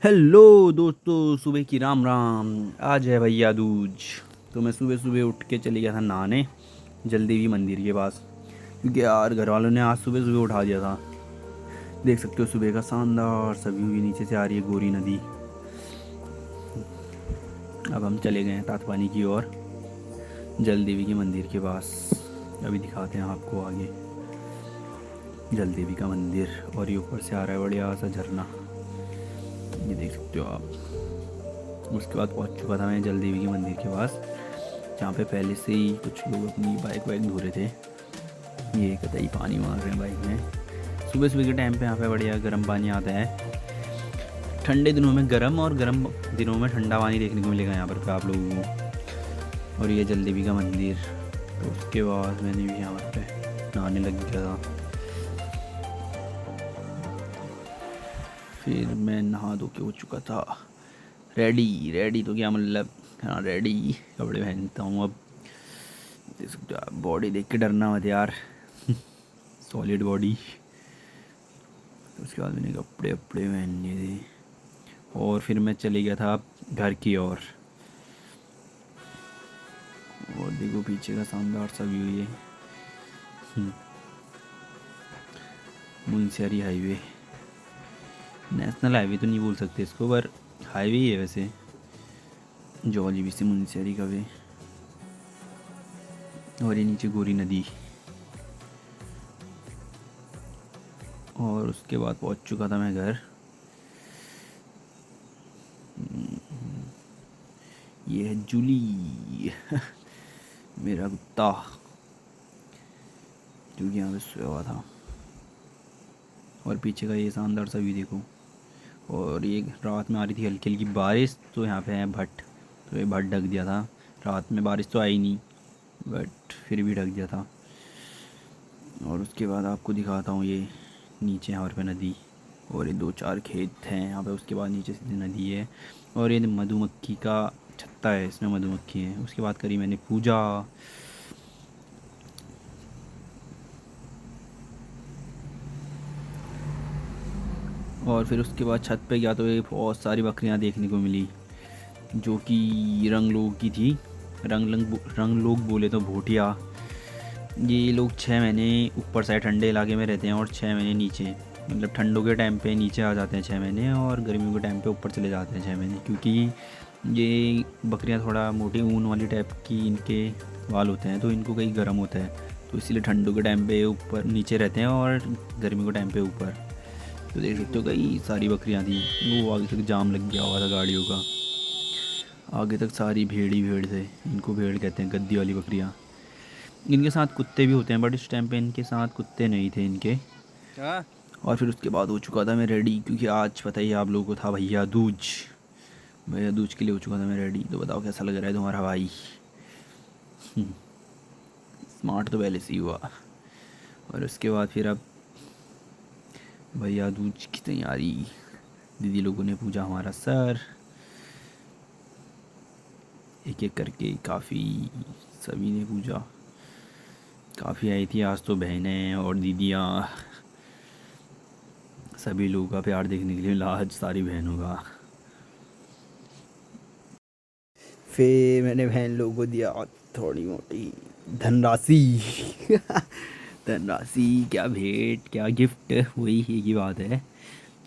Hello दोस्तों, सुबह की राम राम। आज है भैया दूज। तो मैं सुबह सुबह उठ के चली गया था नहाने जल देवी मंदिर के पास, क्योंकि यार घर वालों ने आज सुबह सुबह उठा दिया था। देख सकते हो सुबह का शानदार सा व्यू, भी नीचे से आ रही है गोरी नदी। अब हम चले गए हैं तातवानी की ओर, जल देवी के मंदिर के पास। अभी दिखाते हैं आपको आगे जल देवी का मंदिर, और ये ऊपर से आ रहा है बढ़िया सा झरना, ये देख सकते हो आप। उसके बाद पहुंच चुका था मैं जल देवी के मंदिर के पास, जहाँ पे पहले से ही कुछ लोग अपनी बाइक वाइक धो रहे थे। ये कतई पानी मार रहे हैं बाइक में। सुबह सुबह के टाइम पे यहाँ पे बढ़िया गर्म पानी आता है। ठंडे दिनों में गर्म और गर्म दिनों में ठंडा पानी देखने को मिलेगा यहाँ पर आप लोगों को। और ये जल देवी का मंदिर। तो उसके बाद मैंने भी यहाँ पे नहाने लग गया था। फिर मैं नहा धो के हो चुका था रेडी। रेडी तो क्या मतलब, हाँ रेडी कपड़े पहनता हूँ अब। देख सकते हो आप, बॉडी देख के डरना मत यार सॉलिड बॉडी। उसके बाद मैंने कपड़े वपड़े पहन लिए थे, और फिर मैं चले गया था घर की ओर। और देखो पीछे का शानदार सा व्यू ये मुंशियारी हाईवे। नेशनल हाईवे तो नहीं बोल सकते इसको, पर हाईवे ही है वैसे। जौलीबी से मुंशियारी का वे, और ये नीचे गोरी नदी। और उसके बाद पहुंच चुका था मैं घर। ये है जूली मेरा कुत्ता, जो कि यहाँ पे सोया हुआ था। और पीछे का ये शानदार सा व्यू देखो। और ये रात में आ रही थी हल्की हल्की बारिश, तो यहाँ पे है भट्ट, तो ये भट्ट ढक दिया था। रात में बारिश तो आई नहीं, बट फिर भी ढक दिया था। और उसके बाद आपको दिखाता हूँ ये नीचे यहाँ पे नदी, और ये 2-4 खेत हैं यहाँ पे। उसके बाद नीचे सीधी नदी है, और ये मधुमक्खी का छत्ता है, इसमें मधुमक्खी है। उसके बाद करी मैंने पूजा। और फिर उसके बाद छत पे गया तो ये बहुत सारी बकरियां देखने को मिली, जो कि रंग लोग की थी। रंग लोग बोले तो भोटिया। ये लोग 6 महीने ऊपर साइड ठंडे इलाके में रहते हैं, और 6 महीने नीचे, मतलब ठंडों के टाइम पे नीचे आ जाते हैं 6 महीने, और गर्मियों के टाइम पे ऊपर चले जाते हैं 6 महीने। क्योंकि ये बकरियां थोड़ा मोटी ऊन वाली टाइप की इनके बाल होते हैं, तो इनको कहीं गर्म होता है, तो इसलिए ठंडों के टाइम पे ऊपर नीचे रहते हैं, और गर्मियों के टाइम पे ऊपर। तो देख सकते हो कई सारी बकरियां थी। वो आगे तक जाम लग गया हुआ था गाड़ियों का, आगे तक सारी भेड़ ही भेड़ थे। इनको भेड़ कहते हैं, गद्दी वाली बकरियां। इनके साथ कुत्ते भी होते हैं, बट इस टाइम पे इनके साथ कुत्ते नहीं थे इनके। क्या? और फिर उसके बाद हो चुका था मैं रेडी, क्योंकि आज पता ही आप लोगों को था भैया दूज। भैया दूज के लिए हो चुका था मैं रेडी। तो बताओ कैसा लग रहा है तुम्हारा भाई? स्मार्ट तो पहले से ही हुआ। और उसके बाद फिर अब भैया दूज की तैयारी। दीदी लोगों ने पूजा हमारा सर, एक एक करके काफ़ी सभी ने पूजा। काफ़ी आई थी आज तो बहनें और दीदियाँ, सभी लोगों का प्यार देखने के लिए मिला आज सारी बहनों का। फिर मैंने बहन लोगों को दिया थोड़ी मोटी धनराशि धनराशि क्या भेंट क्या गिफ्ट, वही एक ही बात है।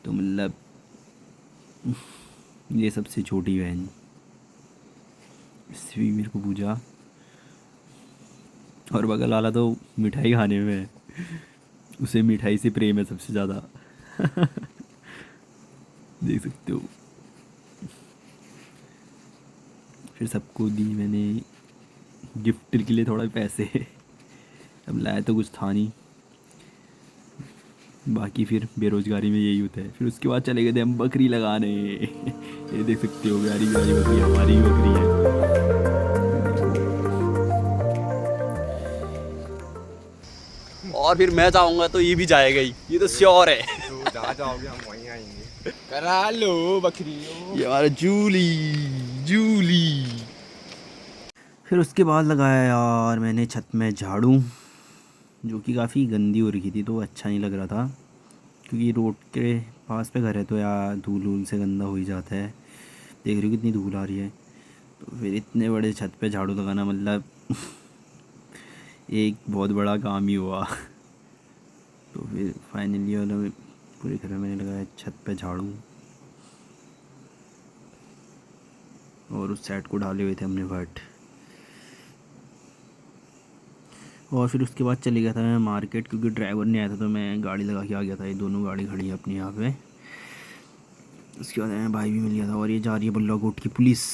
तो मतलब ये सबसे छोटी बहन, इससे भी मेरे को पूजा। और बगल वाला तो मिठाई खाने में है, उसे मिठाई से प्रेम है सबसे ज़्यादा देख सकते हो। फिर सबको दी मैंने गिफ्ट के लिए थोड़ा पैसे अब लाया तो कुछ था नहीं, बाकी फिर बेरोज़गारी में यही होता है। फिर उसके बाद चले गए थे हम बकरी लगाने ये देख सकते हो, प्यारी प्यारी बकरी, हमारी ही बकरी है। और फिर मैं जाऊंगा तो ये भी जाएगा ही, ये तो श्योर है। तो जहाँ जाओगे हम वहीं आएंगे। करा लो बकरी, ये हमारा जूली जूली। फिर उसके बाद लगाया यार मैंने छत में झाड़ू, जो कि काफ़ी गंदी हो रखी थी, तो अच्छा नहीं लग रहा था, क्योंकि रोड के पास पे घर है तो यार धूल वूल से गंदा हो ही जाता है। देख रही हो कितनी धूल आ रही है। तो फिर इतने बड़े छत पे झाड़ू लगाना मतलब एक बहुत बड़ा काम ही हुआ। तो फिर फाइनली वाला पूरे घर में मैंने लगाया छत पे झाड़ू, और उस साइड को डाले हुए थे हमने भट्ट। और फिर उसके बाद चले गया था मैं मार्केट, क्योंकि ड्राइवर नहीं आया था तो मैं गाड़ी लगा के आ गया था। ये दोनों गाड़ी खड़ी है अपनी यहाँ पे। उसके बाद मैं भाई भी मिल गया था। और ये जा रही है बल्लाकोट की पुलिस।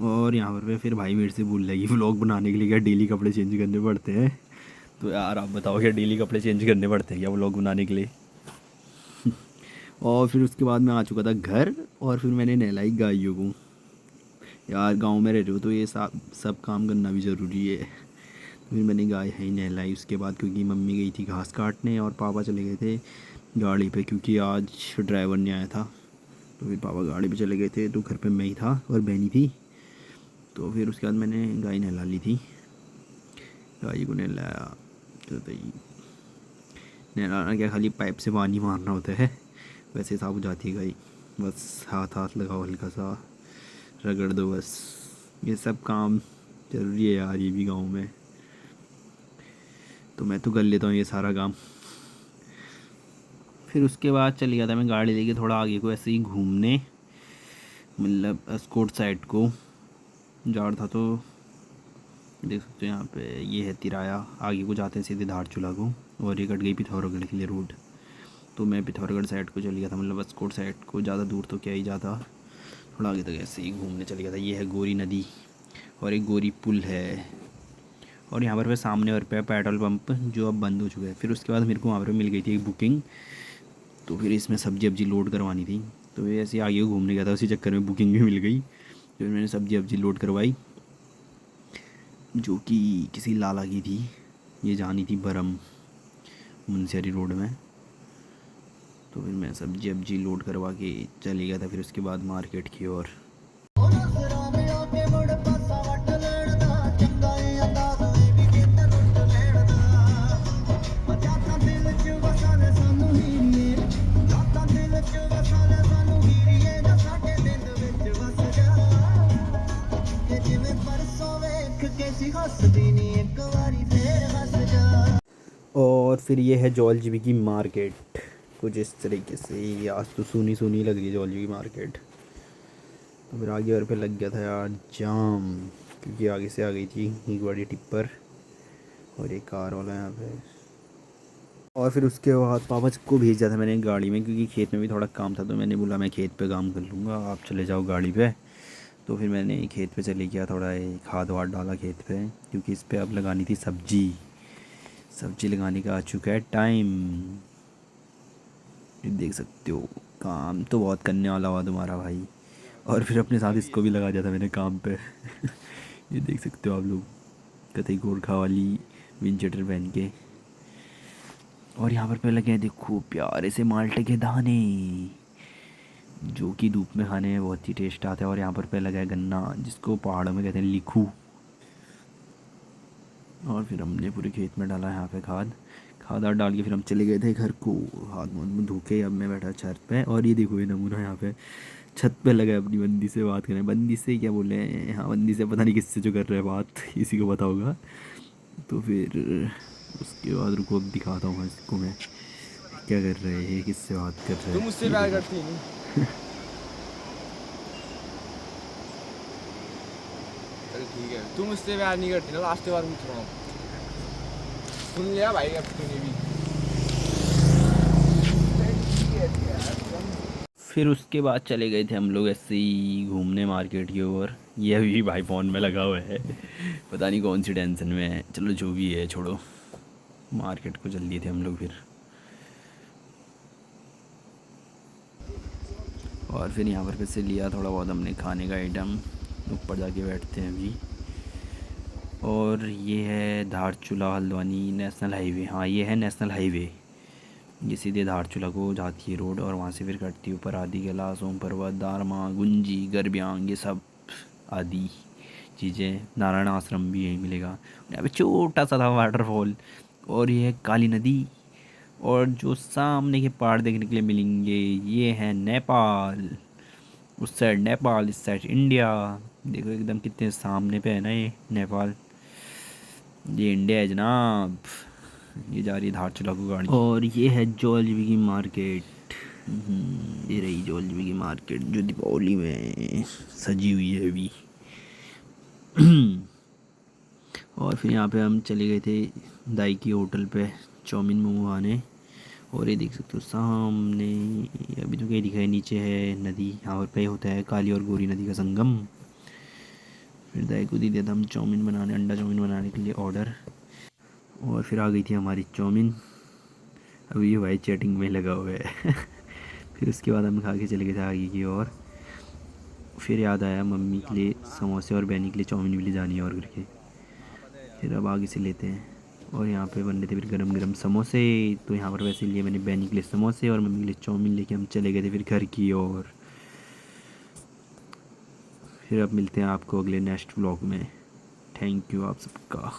और यहाँ पर फिर भाई मेरे से बोल रहा है कि व्लॉग बनाने के लिए क्या डेली कपड़े चेंज करने पड़ते हैं। तो यार आप बताओ क्या डेली कपड़े चेंज करने पड़ते हैं क्या व्लॉग बनाने के लिए। और फिर उसके बाद मैं आ चुका था घर, और फिर मैंने नहलाई गायों को। यार गांव में रह रहे हो तो ये सब काम करना भी ज़रूरी है। तो फिर मैंने गाय है ही नहलाई उसके बाद, क्योंकि मम्मी गई थी घास काटने और पापा चले गए थे गाड़ी पे, क्योंकि आज ड्राइवर नहीं आया था। तो फिर पापा गाड़ी पे चले गए थे तो घर पे मैं ही था और बहनी थी। तो फिर उसके बाद मैंने गाय नहला ली थी। गाय को नहलाया तो नहलाना क्या, खाली पाइप से पानी मारना होता है, वैसे साफ हो जाती है गाय। बस हाथ हाथ लगाओ, हल्का सा रगड़ दो बस। ये सब काम ज़रूरी है यार, ये भी गाँव में। तो मैं तो कर लेता हूँ ये सारा काम। फिर उसके बाद चल गया था मैं गाड़ी लेके थोड़ा आगे को ऐसे ही घूमने, मतलब अस्कोट साइड को जा रहा था। तो देख सकते हो यहाँ पे ये है तिराया, आगे को जाते हैं सीधे धारचूला को, और ये कट गई पिथौरागढ़ के लिए रोड। तो मैं पिथौरागढ़ साइड को चल गया था, मतलब अस्कोट साइड को। ज़्यादा दूर तो क्या ही जाता, थोड़ा आगे तक ऐसे ही घूमने चल गया था। ये है गोरी नदी और एक गोरी पुल है। और यहाँ पर सामने और पे पेट्रोल पंप जो अब बंद हो चुका है। फिर उसके बाद मेरे को वहाँ पर मिल गई थी एक बुकिंग। तो फिर इसमें सब्जी वब्जी लोड करवानी थी, तो ये ऐसे आगे घूमने गया था, उसी चक्कर में बुकिंग भी मिल गई। फिर मैंने सब्जी वब्जी लोड करवाई, जो कि किसी लाला की थी। ये जानी थी बरम मुंशियारी रोड में। तो फिर मैं सब्जी वब्जी लोड करवा के चले गया था। फिर उसके बाद मार्केट की ओर। और फिर ये है जौलजीबी की मार्केट, कुछ इस तरीके से। आज तो सुनी सुनी लग रही है जौलजीबी की मार्केट। तो फिर आगे और पे लग गया था यार जाम, क्योंकि आगे से आ गई थी एक बड़ी टिप्पर और एक कार वाला यहाँ पे। और फिर उसके बाद पापा को भेज दिया था मैंने गाड़ी में, क्योंकि खेत में भी थोड़ा काम था। तो मैंने बोला मैं खेत पे काम कर लूँगा, आप चले जाओ गाड़ी पे। तो फिर मैंने खेत पे चले गया, थोड़ा खाद वाद डाला खेत पे, क्योंकि इस पर अब लगानी थी सब्जी। सब्जी लगाने का आ चुका है टाइम। ये देख सकते हो, काम तो बहुत करने वाला हुआ तुम्हारा भाई। और फिर अपने साथ इसको भी लगा दिया था मैंने काम पे। ये देख सकते हो आप लोग, कतई गोरखा वाली विंड शटर पहन के। और यहाँ पर लगे हैं देखो प्यारे से माल्टे के दाने, जो कि धूप में खाने में बहुत ही टेस्ट आता है। और यहाँ पर लगा है गन्ना, जिसको पहाड़ों में कहते हैं लिखू। और फिर हमने पूरे खेत में डाला यहाँ पे खाद वाद डाल के फिर हम चले गए थे घर को, हाथ मुँह धो के। अब मैं बैठा छत पे, और ये देखो ये नमूना यहाँ पे छत पे लगा है अपनी बंदी से बात करें। बंदी से क्या बोले हैं, हाँ बंदी से, पता नहीं किससे जो कर रहा है बात, इसी को पता होगा। तो फिर उसके बाद रुको अब दिखाता हूँ इसको मैं क्या कर रहे हैं, किससे बात कर रहे हैं। तुम मुझसे प्यार करती नहीं। चल ठीक है, तुम मुझसे प्यार नहीं करती ना, लास्ट बार पूछ रहा हूँ। सुन लिया भाई अब तूने भी। फिर उसके बाद चले गए थे हम लोग ऐसे ही घूमने मार्केट की ओर। ये अभी भाई फ़ोन में लगा हुआ है, पता नहीं कौन सी टेंशन में है। चलो जो भी है छोड़ो, मार्केट को चल दिए थे हम लोग फिर। और फिर यहाँ पर से लिया थोड़ा बहुत हमने खाने का आइटम। ऊपर जाके बैठते हैं अभी। और ये है धारचूला हल्द्वानी नेशनल हाईवे। हाँ ये है नेशनल हाईवे, ये सीधे धारचूला को जाती है रोड, और वहाँ से फिर कटती है ऊपर आदि केला, सोम पर्वत, दारमा, गुंजी, गरब्यांग, ये सब आदि चीज़ें। नारायण आश्रम भी यहीं मिलेगा। यहाँ पे छोटा सा था वाटरफॉल। और ये है काली नदी, और जो सामने के पहाड़ देखने के लिए मिलेंगे ये है नेपाल। उस साइड नेपाल, इस साइड इंडिया। देखो एकदम कितने सामने पे है ना ये नेपाल। ये इंडिया है जनाब। ये जा रही है धार चलाकू गाड़ी। और ये है जोलजीबी की मार्केट। ये रही जोलजीबी की मार्केट जो दीपावली में सजी हुई है अभी। और फिर यहाँ पे हम चले गए थे दाई की होटल पे चाउमीन मोमो आने। और ये देख सकते हो सामने, अभी तो कहीं दिखा है, नीचे है नदी, यहाँ पर पे होता है काली और गोरी नदी का संगम। फिर दाई को दी दिया था हम चाउमीन बनाने, अंडा चाउमीन बनाने के लिए ऑर्डर। और फिर आ गई थी हमारी चाउमीन। अभी ये भाई चैटिंग में लगा हुआ है। फिर उसके बाद हम खा के चले गए थे आगे की और फिर याद आया मम्मी के लिए समोसे और बहनी के लिए चाउमीन भी ले जानी है और करके। फिर अब आगे से लेते हैं। और यहाँ पे बन रहे थे फिर गरम गरम समोसे। तो यहाँ पर वैसे लिए मैंने बहनी के लिए समोसे और मम्मी के लिए चाउमीन लेके हम चले गए थे फिर घर की ओर। फिर अब मिलते हैं आपको अगले नेक्स्ट व्लॉग में। थैंक यू आप सबका।